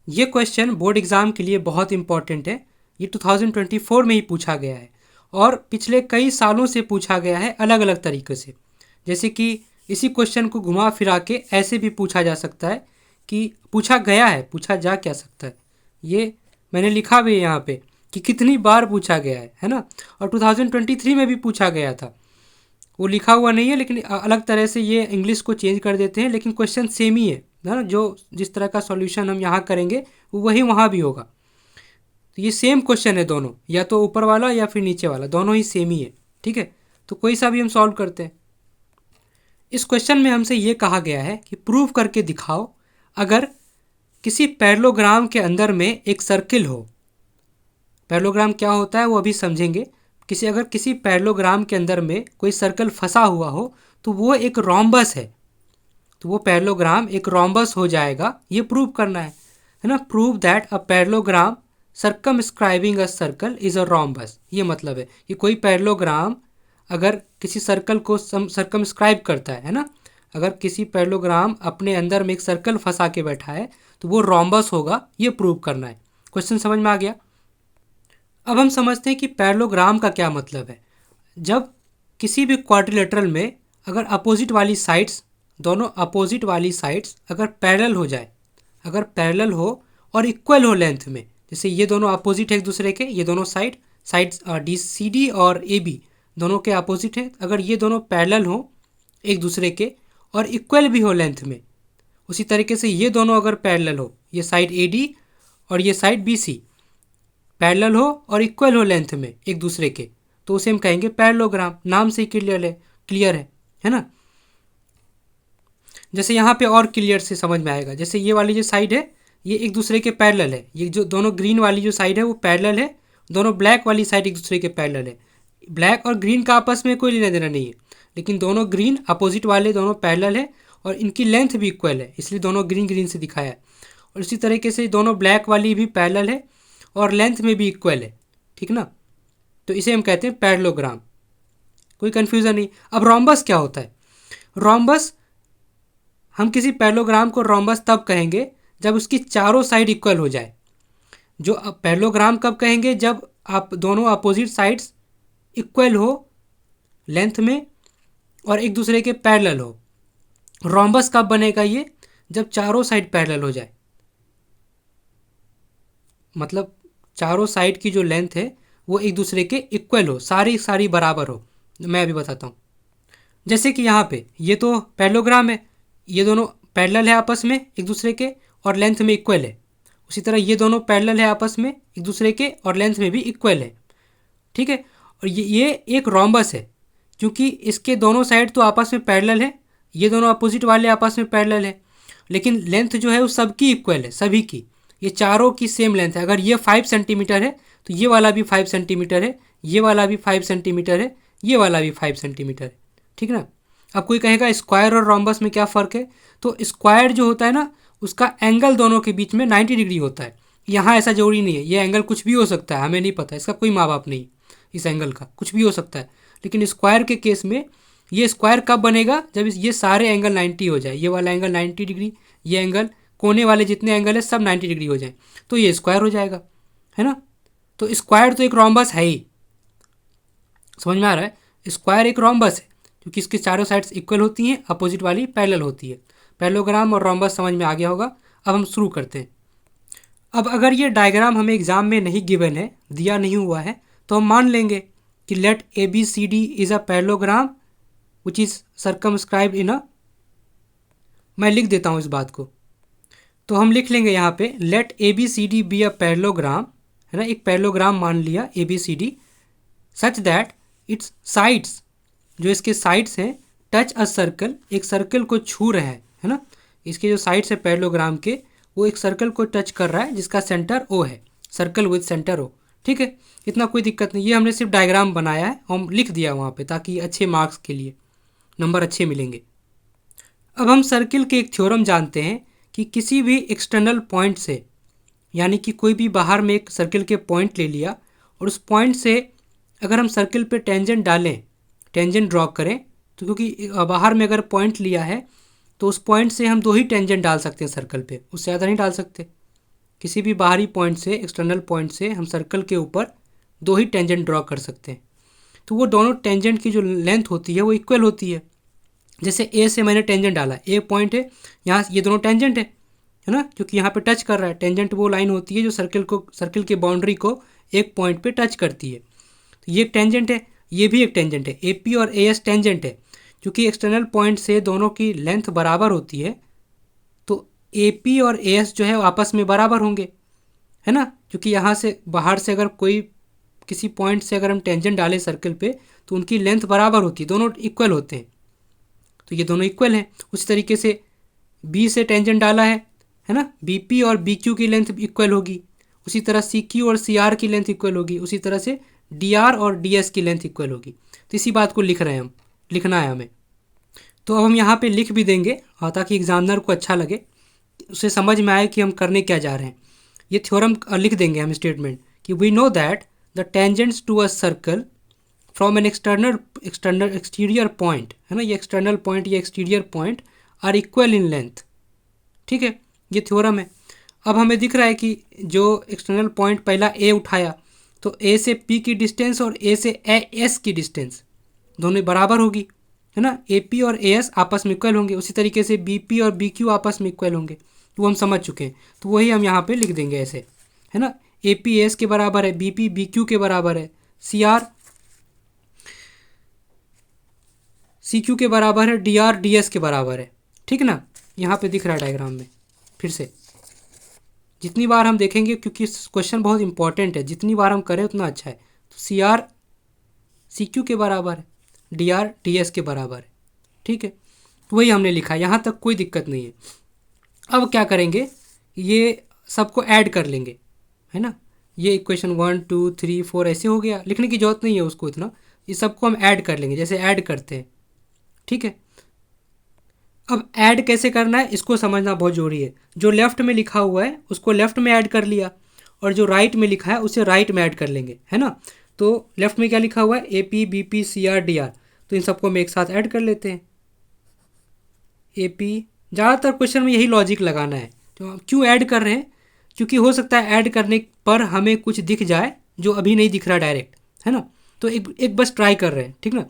ये question board exam के लिए बहुत इंपॉर्टेंट है। ये 2024 में ही पूछा गया है और पिछले कई सालों से पूछा गया है अलग अलग तरीक़े से। जैसे कि इसी क्वेश्चन को घुमा फिरा के ऐसे भी पूछा जा सकता है कि पूछा गया है, पूछा जा क्या सकता है। ये मैंने लिखा भी है यहाँ पे कि कितनी बार पूछा गया है ना। और 2023 में भी पूछा गया था, वो लिखा हुआ नहीं है लेकिन अलग तरह से ये इंग्लिश को चेंज कर देते हैं, लेकिन क्वेश्चन सेम ही है ना। जो जिस तरह का सॉल्यूशन हम यहाँ करेंगे वो वही वहाँ भी होगा। तो ये सेम क्वेश्चन है दोनों, या तो ऊपर वाला या फिर नीचे वाला, दोनों ही सेम ही है। ठीक है, तो कोई सा भी हम सॉल्व करते हैं। इस क्वेश्चन में हमसे ये कहा गया है कि प्रूव करके दिखाओ अगर किसी पैरेललोग्राम के अंदर में एक सर्किल हो। पैरेललोग्राम क्या होता है वो अभी समझेंगे। अगर किसी पैरेललोग्राम के अंदर में कोई सर्कल फंसा हुआ हो तो वो एक रोम्बस है, तो वो पैरेललोग्राम एक रोम्बस हो जाएगा। ये प्रूव करना है ना। Prove that a parallelogram circumscribing a circle is a rhombus. ये मतलब है कि कोई पैरेललोग्राम अगर किसी सर्कल को सर्कमस्क्राइब करता है ना, अगर किसी पैरेललोग्राम अपने अंदर में एक सर्कल फंसा के बैठा है तो वो रोम्बस होगा। ये प्रूव करना है। क्वेश्चन समझ में आ गया। अब हम समझते हैं कि पैरेललोग्राम का क्या मतलब है। जब किसी भी क्वाड्रिलेटरल में अगर अपोजिट वाली साइड्स, दोनों अपोजिट वाली साइड्स अगर पैरेलल हो जाए, अगर पैरेलल हो और इक्वल हो लेंथ में, जैसे ये दोनों अपोजिट है एक दूसरे के, ये दोनों साइड्स डी सी डी और ए बी दोनों के अपोजिट है, अगर ये दोनों पैरेलल हो एक दूसरे के और इक्वल भी हो लेंथ में, उसी तरीके से ये दोनों अगर पैरेलल हो, ये साइड ए डी और ये साइड बी सी पैरेलल हो और इक्वल हो लेंथ में एक दूसरे के, तो उसे हम कहेंगे पैरेललोग्राम। नाम से ही क्लियर है ना। जैसे यहाँ पे और क्लियर से समझ में आएगा। जैसे ये वाली जो साइड है ये एक दूसरे के पैरेलल है, ये जो दोनों ग्रीन वाली जो साइड है वो पैरेलल है, दोनों ब्लैक वाली साइड एक दूसरे के पैरेलल है। ब्लैक और ग्रीन का आपस में कोई लेना देना नहीं है, लेकिन दोनों ग्रीन अपोजिट वाले दोनों पैरेलल है और इनकी लेंथ भी इक्वल है, इसलिए दोनों ग्रीन ग्रीन से दिखाया है। और इसी तरीके से दोनों ब्लैक वाली भी पैरेलल है और लेंथ में भी इक्वल है। ठीक ना, तो इसे हम कहते हैं पैरेललोग्राम। कोई कन्फ्यूज़न नहीं। अब रोम्बस क्या होता है। रोम्बस, हम किसी पैरेललोग्राम को रोम्बस तब कहेंगे जब उसकी चारों साइड इक्वल हो जाए। जो पैरेललोग्राम कब कहेंगे, जब आप दोनों अपोजिट साइड्स इक्वल हो लेंथ में और एक दूसरे के पैरेलल हो। रोम्बस कब बनेगा ये, जब चारों साइड पैरेलल हो जाए, मतलब चारों साइड की जो लेंथ है वो एक दूसरे के इक्वल हो, सारी बराबर हो। मैं अभी बताता हूँ। जैसे कि यहाँ पे ये तो पैरेललोग्राम है, ये दोनों पैरेलल है आपस में एक दूसरे के और लेंथ में इक्वल है। उसी तरह ये दोनों पैरेलल है आपस में एक दूसरे के और लेंथ में भी इक्वल है। ठीक है, और ये एक रोम्बस है क्योंकि इसके दोनों साइड तो आपस में पैरेलल है, ये दोनों अपोजिट वाले आपस में पैरेलल है, लेकिन लेंथ जो है वो सबकी इक्वल है, सभी की, ये चारों की सेम लेंथ है। अगर ये 5 सेंटीमीटर है तो ये वाला भी 5 सेंटीमीटर है, ये वाला भी 5 सेंटीमीटर है, ये वाला भी 5 सेंटीमीटर है। ठीक ना। अब कोई कहेगा स्क्वायर और रोम्बस में क्या फ़र्क है, तो स्क्वायर जो होता है ना उसका एंगल दोनों के बीच में 90 डिग्री होता है। यहाँ ऐसा जरूरी नहीं है, ये एंगल कुछ भी हो सकता है, हमें नहीं पता, इसका कोई माँ बाप नहीं, इस एंगल का कुछ भी हो सकता है। लेकिन स्क्वायर के केस में ये स्क्वायर कब बनेगा, जब ये सारे एंगल 90 हो जाए, ये वाला एंगल 90 डिग्री, ये एंगल, कोने वाले जितने एंगल है सब 90 डिग्री हो जाए, तो ये स्क्वायर हो जाएगा, है ना। तो स्क्वायर तो एक रोम्बस है ही, समझ में आ रहा है। स्क्वायर एक रोम्बस है क्योंकि इसके चारों साइड्स इक्वल होती हैं, अपोजिट वाली पैरेलल होती है। पैरेललोग्राम और रोम्बस समझ में आ गया होगा। अब हम शुरू करते हैं। अब अगर ये डायग्राम हमें एग्जाम में नहीं गिवन है, दिया नहीं हुआ है, तो हम मान लेंगे कि let A B C D is a parallelogram which is circumscribed in a, मैं लिख देता हूँ इस बात को। तो हम लिख लेंगे यहाँ पे let A B C D be a parallelogram, है ना, एक पैरेललोग्राम मान लिया A B C D, such that its sides, जो इसके साइड्स हैं, टच अ सर्कल, एक सर्कल को छू रहे हैं, है ना। इसके जो साइड्स है पैरेललोग्राम के वो एक सर्कल को टच कर रहा है जिसका सेंटर ओ है, सर्कल विद सेंटर ओ। ठीक है, इतना कोई दिक्कत नहीं, ये हमने सिर्फ डायग्राम बनाया है, हम लिख दिया वहाँ पे ताकि अच्छे मार्क्स के लिए नंबर अच्छे मिलेंगे। अब हम सर्किल के एक थ्योरम जानते हैं कि किसी भी एक्सटर्नल पॉइंट से, यानी कि कोई भी बाहर में एक सर्किल के पॉइंट ले लिया और उस पॉइंट से अगर हम सर्किल पे टेंजेंट डालें, टेंजेंट ड्रॉ करें, तो क्योंकि बाहर में अगर पॉइंट लिया है तो उस पॉइंट से हम 2 ही टेंजेंट डाल सकते हैं सर्कल पे, उससे ज़्यादा नहीं डाल सकते। किसी भी बाहरी पॉइंट से, एक्सटर्नल पॉइंट से हम सर्कल के ऊपर दो ही टेंजेंट ड्रॉ कर सकते हैं। तो वो दोनों टेंजेंट की जो लेंथ होती है वो इक्वल होती है। जैसे ए से मैंने टेंजेंट डाला, ए पॉइंट है, यहाँ ये दोनों टेंजेंट है ना, क्योंकि यहाँ पे टच कर रहा है। टेंजेंट वो लाइन होती है जो सर्कल के बाउंड्री को एक पॉइंट पे टच करती है। तो ये एक टेंजेंट है, ये भी एक टेंजेंट है। ए पी और ए एस टेंजेंट है। क्योंकि एक्सटर्नल पॉइंट से दोनों की लेंथ बराबर होती है, तो ए पी और ए एस जो है वो आपस में बराबर होंगे, है ना। क्योंकि यहाँ से बाहर से अगर कोई किसी पॉइंट से अगर हम टेंजेंट डालें सर्कल पे, तो उनकी लेंथ बराबर होती है, दोनों इक्वल होते हैं। तो ये दोनों इक्वल हैं। उसी तरीके से बी से टेंजेंट डाला है ना, बी पी और बी क्यू की लेंथ इक्वल होगी। उसी तरह सी क्यू और सी आर की लेंथ इक्वल होगी। उसी तरह से डी आर और डी एस की लेंथ इक्वल होगी। तो इसी बात को लिख रहे हैं हम, लिखना है हमें। तो अब हम यहाँ पे लिख भी देंगे, ताकि एग्जामिनर को अच्छा लगे, उसे समझ में आए कि हम करने क्या जा रहे हैं। ये थ्योरम लिख देंगे हम, स्टेटमेंट कि we know that the tangents to a circle from an exterior point, है ना, ये एक्सटर्नल पॉइंट, ये exterior point are equal in length. ठीक है, ये थ्योरम है। अब हमें दिख रहा है कि जो एक्सटर्नल पॉइंट पहला ए उठाया, तो ए से पी की डिस्टेंस और ए से एस की डिस्टेंस दोनों बराबर होगी, है ना। ए पी और ए एस आपस में इक्वल होंगे। उसी तरीके से बी पी और बी क्यू आपस में इक्वल होंगे। तो वो हम समझ चुके हैं। तो वही हम यहाँ पे लिख देंगे ऐसे, है ना। ए पी एस के बराबर है, बी पी बी क्यू के बराबर है, सी क्यू के बराबर है, डी आर डी एस के बराबर है। ठीक ना, यहाँ पे दिख रहा है डायग्राम में। फिर से जितनी बार हम देखेंगे, क्योंकि क्वेश्चन बहुत इंपॉर्टेंट है, जितनी बार हम करें उतना अच्छा है। तो सी आर सी क्यू के बराबर है, डी आर डी एस के बराबर है। ठीक है, तो वही हमने लिखा है, यहाँ तक कोई दिक्कत नहीं है। अब क्या करेंगे, ये सबको ऐड कर लेंगे, है ना। ये इक्वेशन 1 2 3 4 ऐसे हो गया, लिखने की जरूरत नहीं है उसको इतना। ये सबको हम ऐड कर लेंगे, जैसे ऐड करते हैं। ठीक है, अब ऐड कैसे करना है इसको समझना बहुत ज़रूरी है। जो लेफ़्ट में लिखा हुआ है उसको लेफ़्ट में ऐड कर लिया, और जो राइट में लिखा है उसे राइट में ऐड कर लेंगे, है ना। तो लेफ़्ट में क्या लिखा हुआ है, A P B P C R D R, तो इन सबको हम एक साथ ऐड कर लेते हैं। ए पी, ज़्यादातर क्वेश्चन में यही लॉजिक लगाना है। तो हम क्यों ऐड कर रहे हैं, क्योंकि हो सकता है ऐड करने पर हमें कुछ दिख जाए जो अभी नहीं दिख रहा डायरेक्ट, है ना। तो एक बस ट्राई कर रहे हैं, ठीक ना।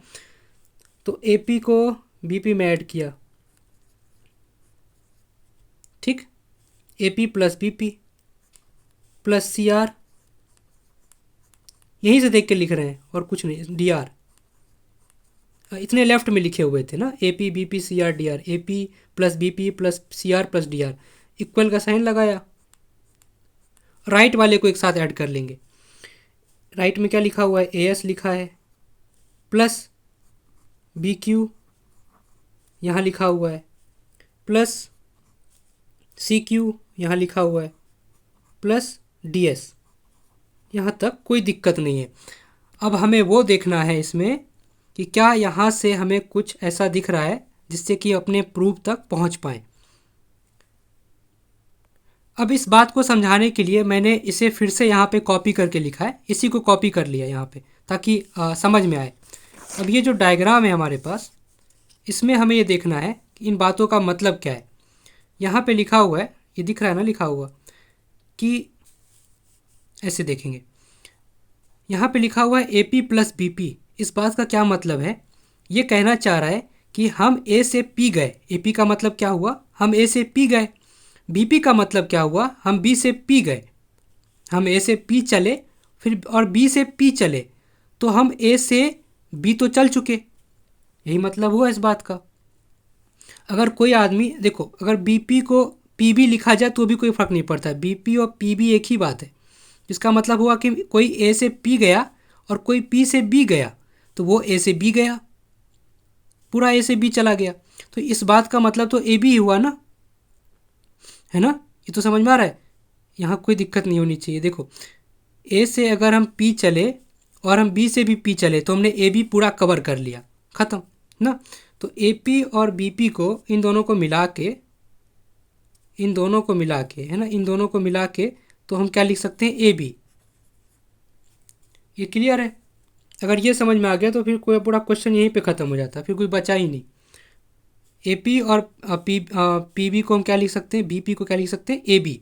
तो ए पी को बी पी में ऐड किया, ठीक, A P plus B P plus C R, यहीं से देख के लिख रहे हैं और कुछ नहीं, डी आर। इतने लेफ्ट में लिखे हुए थे ना, A P B P C R D R, A P plus B P plus C R plus D R, equal का साइन लगाया। राइट वाले को एक साथ ऐड कर लेंगे। राइट में क्या लिखा हुआ है, ए एस लिखा है, प्लस बी क्यू यहाँ लिखा हुआ है, प्लस सी क्यू यहाँ लिखा हुआ है, प्लस डी एस। यहाँ तक कोई दिक्कत नहीं है। अब हमें वो देखना है इसमें कि क्या यहाँ से हमें कुछ ऐसा दिख रहा है जिससे कि अपने प्रूफ तक पहुँच पाएँ। अब इस बात को समझाने के लिए मैंने इसे फिर से यहाँ पे कॉपी करके लिखा है, इसी को कॉपी कर लिया यहाँ पे, ताकि समझ में आए। अब ये जो डायग्राम है हमारे पास, इसमें हमें ये देखना है कि इन बातों का मतलब क्या है। यहाँ पे लिखा हुआ है, ये दिख रहा है ना लिखा हुआ, कि ऐसे देखेंगे, यहाँ पे लिखा हुआ है A P plus B P. इस बात का क्या मतलब है, ये कहना चाह रहा है कि हम ए से पी गए। ए पी का मतलब क्या हुआ, हम ए से पी गए। बी पी का मतलब क्या हुआ, हम बी से पी गए। हम ए से पी चले फिर और बी से पी चले, तो हम ए से बी तो चल चुके, यही मतलब हुआ इस बात का। अगर कोई आदमी देखो, अगर बी पी को पी बी लिखा जाए तो भी कोई फ़र्क नहीं पड़ता, बी पी और पी बी एक ही बात है। इसका मतलब हुआ कि कोई ए से पी गया और कोई पी से बी गया, तो वो ए से बी गया, पूरा ए से बी चला गया। तो इस बात का मतलब तो ए बी हुआ ना, है ना। ये तो समझ में आ रहा है, यहाँ कोई दिक्कत नहीं होनी चाहिए। देखो, ए से अगर हम पी चले और हम बी से भी पी चले तो हमने ए बी पूरा कवर कर लिया, ख़त्म ना। तो ए पी और बी पी को, इन दोनों को मिला के, है ना, इन दोनों को मिला के तो हम क्या लिख सकते हैं, ए बी। ये क्लियर है। अगर ये समझ में आ गया तो फिर कोई पूरा क्वेश्चन यहीं पे ख़त्म हो जाता, फिर कोई बचा ही नहीं। ए पी और पी बी को हम क्या लिख सकते हैं, बी पी को क्या लिख सकते हैं, ए बी,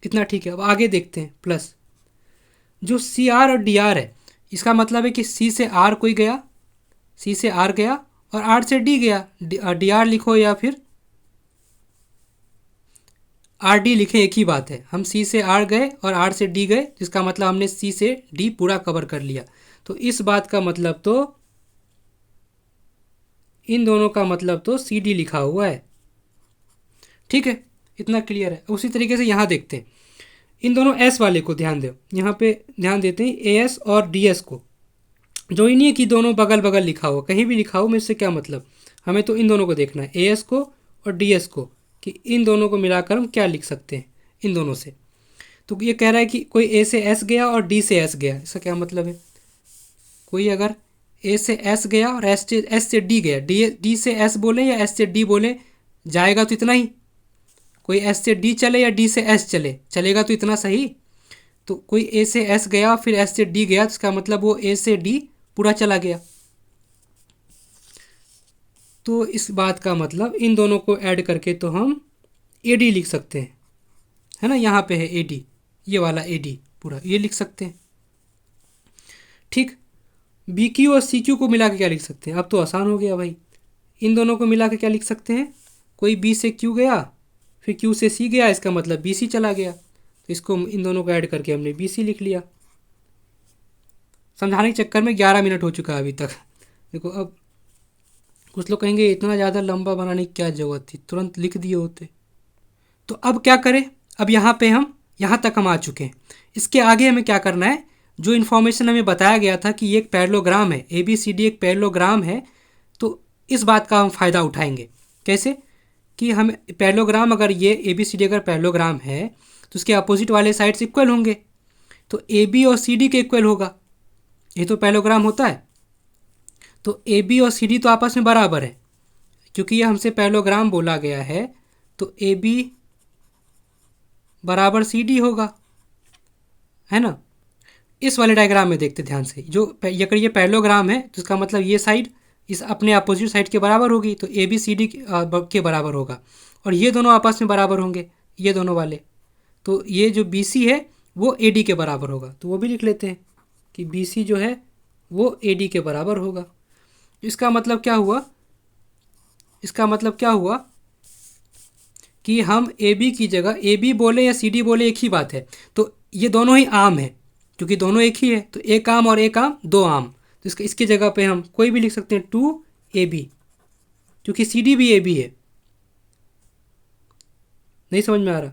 इतना ठीक है। अब आगे देखते हैं प्लस जो सी आर और डी आर है, इसका मतलब है कि सी से आर कोई गया, सी से आर गया और आर से डी गया। डी आर लिखो या फिर आर डी लिखें, एक ही बात है। हम सी से आर गए और आर से डी गए, जिसका मतलब हमने सी से डी पूरा कवर कर लिया। तो इस बात का मतलब तो इन दोनों का मतलब तो सी डी लिखा हुआ है। ठीक है, इतना क्लियर है। उसी तरीके से यहाँ देखते हैं, इन दोनों एस वाले को ध्यान दो, यहाँ पे ध्यान देते हैं ए एस और डी एस को। जो ही नहीं है कि दोनों बगल बगल लिखा हो, कहीं भी लिखा हो, मेरे से क्या मतलब, हमें तो इन दोनों को देखना है, ए एस को और डी एस को, कि इन दोनों को मिलाकर हम क्या लिख सकते हैं इन दोनों से। तो ये कह रहा है कि कोई ए से एस गया और डी से एस गया, इसका क्या मतलब है, कोई अगर ए से एस गया और एस से डी गया, डी से एस बोले या एस से डी बोले, जाएगा तो इतना ही। कोई एस से डी चले या डी से एस चले, चलेगा तो इतना सही। तो कोई ए से एस गया फिर एस से डी गया, तो इसका मतलब वो ए से डी पूरा चला गया। तो इस बात का मतलब इन दोनों को ऐड करके तो हम ए डी लिख सकते हैं, है ना। यहाँ पे है ए डी, ये वाला ए डी पूरा ये लिख सकते हैं। ठीक, बी क्यू और सी क्यू को मिला के क्या लिख सकते हैं, अब तो आसान हो गया भाई। इन दोनों को मिला के क्या लिख सकते हैं, कोई बी से क्यू गया फिर क्यू से सी गया, इसका मतलब बी सी चला गया। तो इसको इन दोनों को ऐड करके हमने बी सी लिख लिया। समझाने के चक्कर में 11 मिनट हो चुका है अभी तक। देखो, अब कुछ लोग कहेंगे इतना ज़्यादा लंबा बनाने की क्या ज़रूरत थी, तुरंत लिख दिए होते। तो अब क्या करें, अब यहाँ पे हम यहाँ तक हम आ चुके हैं। इसके आगे हमें क्या करना है, जो इन्फॉर्मेशन हमें बताया गया था कि ये एक पैरेललोग्राम है, ए बी सी डी एक पैरेललोग्राम है, तो इस बात का हम फ़ायदा उठाएंगे। कैसे कि हम पैरेललोग्राम, अगर ये ए बी सी डी अगर पैरेललोग्राम है तो उसके अपोजिट वाले साइड्स इक्वल होंगे, तो ए बी और सी डी के इक्वल होगा, ये तो पैरेललोग्राम होता है। तो ए बी और सी डी तो आपस में बराबर है, क्योंकि ये हमसे पैरेललोग्राम बोला गया है, तो ए बी बराबर सी डी होगा, है ना। इस वाले डायग्राम में देखते ध्यान से, जो अगर ये पैरेललोग्राम है तो इसका मतलब ये साइड इस अपने अपोजिट साइड के बराबर होगी, तो ए बी सी डी के बराबर होगा, और ये दोनों आपस में बराबर होंगे, ये दोनों वाले। तो ये जो बी सी है वो ए डी के बराबर होगा, तो वो भी लिख लेते हैं कि बी सी जो है वो ए डी के बराबर होगा। इसका मतलब क्या हुआ, इसका मतलब क्या हुआ कि हम ए बी की जगह ए बी बोले या सी डी बोले एक ही बात है, तो ये दोनों ही आम है, क्योंकि दोनों एक ही है, तो एक आम और एक आम दो आम, तो इसकी जगह पे हम कोई भी लिख सकते हैं 2AB, क्योंकि CD भी AB है। नहीं समझ में आ रहा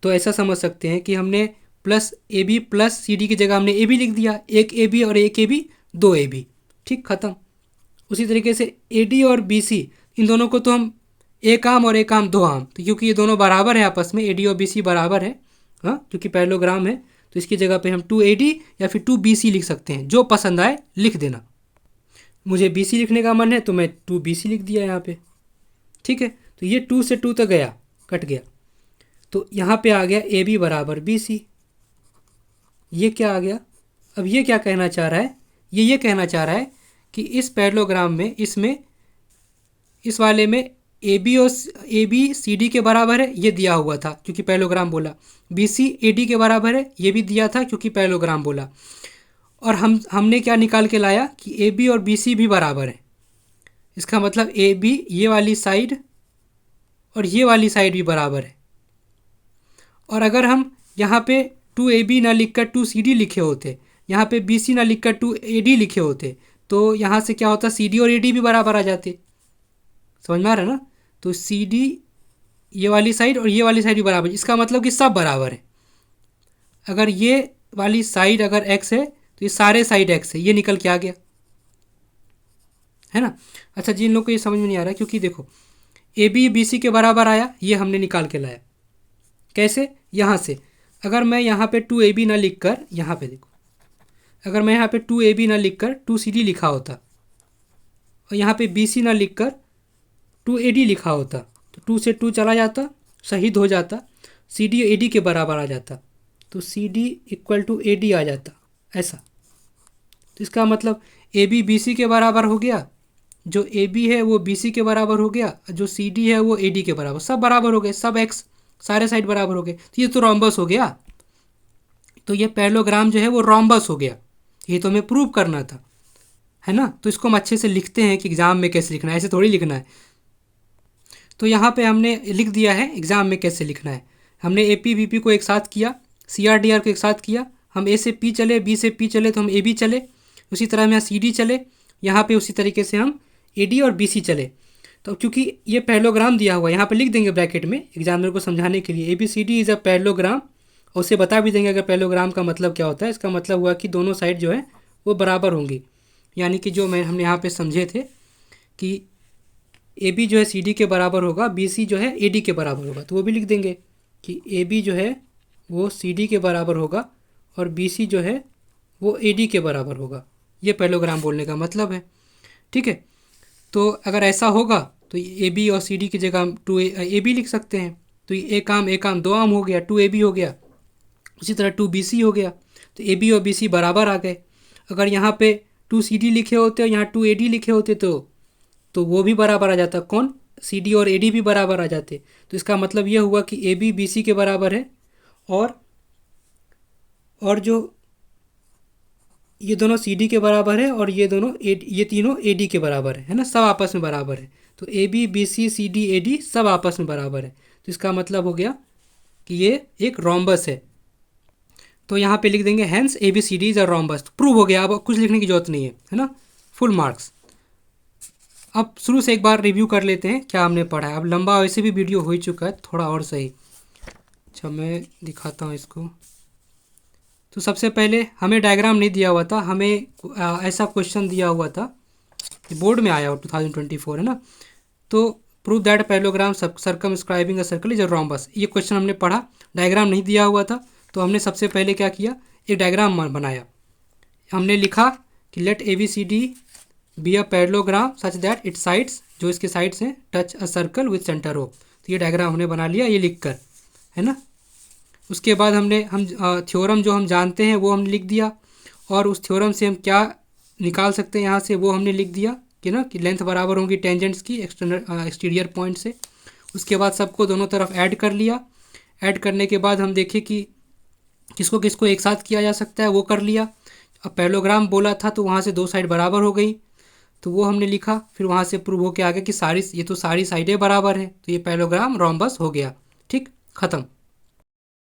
तो ऐसा समझ सकते हैं कि हमने प्लस AB प्लस CD की जगह हमने AB लिख दिया, एक AB और एक AB, दो AB, ठीक, ख़त्म। उसी तरीके से AD और BC, इन दोनों को तो हम एक आम और एक आम दो आम, तो क्योंकि ये दोनों बराबर है आपस में, AD और BC बराबर है, हाँ, क्योंकि पैरेललोग्राम है, तो इसकी जगह पे हम 2AD या फिर 2BC लिख सकते हैं, जो पसंद आए लिख देना। मुझे BC लिखने का मन है तो मैं 2BC लिख दिया यहाँ पे, ठीक है। तो ये 2 से 2 तक गया, कट गया, तो यहाँ पे आ गया AB बराबर BC। ये क्या आ गया, अब ये क्या कहना चाह रहा है, ये कहना चाह रहा है कि इस पैरेललोग्राम में, इसमें इस वाले में AB और AB CD के बराबर है, ये दिया हुआ था क्योंकि पैरेललोग्राम बोला। BC AD के बराबर है, ये भी दिया था क्योंकि पैरेललोग्राम बोला। और हमने क्या निकाल के लाया कि AB और BC भी बराबर है। इसका मतलब AB ये वाली साइड और ये वाली साइड भी बराबर है। और अगर हम यहाँ पे 2AB ना लिखकर 2CD लिखे होते, यहाँ पे BC ना लिखकर 2AD लिखे होते, तो यहाँ से क्या होता, CD और AD भी बराबर आ जाते। समझ में आ रहा है ना। तो CD ये वाली साइड और ये वाली साइड भी बराबर, इसका मतलब कि सब बराबर है। अगर ये वाली साइड अगर x है तो ये सारे साइड x है, ये निकल के आ गया, है ना। अच्छा, जिन लोगों को ये समझ में नहीं आ रहा, क्योंकि देखो AB BC के बराबर आया, ये हमने निकाल के लाया। कैसे, यहाँ से अगर मैं यहाँ पे 2AB ना लिख कर, यहाँ पे देखो, अगर मैं यहाँ पे 2AB ना लिख कर 2CD लिखा होता और यहाँ पे BC ना लिख कर 2AD लिखा होता, तो 2 से 2 चला जाता, शहीद हो जाता, CD AD के बराबर आ जाता, तो CD इक्वल टू AD आ जाता, ऐसा। तो इसका मतलब AB BC के बराबर हो गया, जो AB है वो BC के बराबर हो गया, जो CD है वो AD के बराबर, सब बराबर हो गए, सब x, सारे साइड बराबर हो गए, तो ये तो रोम्बस हो गया। तो ये पैरेललोग्राम जो है वो रोम्बस हो गया। ये तो हमें प्रूव करना था, है ना। तो इसको हम अच्छे से लिखते हैं कि एग्ज़ाम में कैसे लिखना है, ऐसे थोड़ी लिखना है। तो यहाँ पे हमने लिख दिया है एग्ज़ाम में कैसे लिखना है। हमने ए पी बी पी को एक साथ किया, सी आर डी आर को एक साथ किया। हम ए से पी चले, बी से पी चले तो हम ए बी चले, उसी तरह हम यहाँ सी डी चले, यहाँ पे उसी तरीके से हम ए डी और बी सी चले। तो क्योंकि ये पैरेललोग्राम दिया हुआ है, यहाँ पे लिख देंगे ब्रैकेट में एग्जामिनर को समझाने के लिए, A B C D is a parallelogram. और उसे बता भी देंगे अगर पैरेललोग्राम का मतलब क्या होता है। इसका मतलब हुआ कि दोनों साइड जो है वो बराबर होंगी, यानी कि जो हमने यहाँ पे समझे थे कि ए बी जो है सी डी के बराबर होगा, बी सी जो है ए डी के बराबर होगा, तो वो भी लिख देंगे कि ए बी जो है वो सी डी के बराबर होगा और बी सी जो है वो ए डी के बराबर होगा। ये पैरेललोग्राम बोलने का मतलब है, ठीक है। तो अगर ऐसा होगा तो ए बी और सी डी की जगह हम टू ए बी लिख सकते हैं। तो ये एक काम दो आम हो गया, टू ए बी हो गया, उसी तरह टू बी सी हो गया। तो ए बी और बी सी बराबर आ गए। अगर यहाँ पे टू सी डी लिखे होते और यहाँ टू ए डी लिखे होते तो वो भी बराबर आ जाता। कौन? सी डी और ए डी भी बराबर आ जाते। तो इसका मतलब ये हुआ कि ए बी बी सी के बराबर है और जो ये दोनों सी डी के बराबर है और ये तीनों ए डी के बराबर है ना, सब आपस में बराबर है। तो A B B C C D A D सब आपस में बराबर है। तो इसका मतलब हो गया कि ये एक रोम्बस है। तो यहाँ पे लिख देंगे hence A B C D is a rhombus. Prove हो गया, अब कुछ लिखने की जरूरत नहीं है ना, फुल मार्क्स। अब शुरू से एक बार रिव्यू कर लेते हैं क्या हमने पढ़ा है। अब लंबा वैसे भी वीडियो हो ही चुका है, थोड़ा और सही। अच्छा मैं दिखाता हूँ इसको। तो सबसे पहले हमें डायग्राम नहीं दिया हुआ था, हमें ऐसा क्वेश्चन दिया हुआ था, बोर्ड में आया हो 2024 है ना। तो prove that parallelogram circumscribing a circle is a rhombus, ये क्वेश्चन हमने पढ़ा। डायग्राम नहीं दिया हुआ था तो हमने सबसे पहले क्या किया, एक डायग्राम बनाया। हमने लिखा कि let A B C D be a parallelogram such that it sides, जो इसके साइड्स हैं, touch a circle with centre O. तो ये डायग्राम हमने बना लिया ये लिख कर, है ना। उसके बाद हम थ्योरम जो हम जानते हैं वो हमने लिख दिया, और उस थ्योरम से हम क्या निकाल सकते हैं यहाँ से वो हमने लिख दिया कि ना कि लेंथ बराबर होगी टेंजेंट्स की एक्सटीरियर पॉइंट से। उसके बाद सबको दोनों तरफ ऐड कर लिया। ऐड करने के बाद हम देखें कि किसको किसको एक साथ किया जा सकता है, वो कर लिया। अब पैरेललोग्राम बोला था तो वहाँ से दो साइड बराबर हो गई, तो वो हमने लिखा। फिर वहाँ से प्रूव होके आ गया कि ये तो सारी साइडें बराबर हैं, तो ये पैरेललोग्राम रोम्बस हो गया। ठीक, ख़त्म।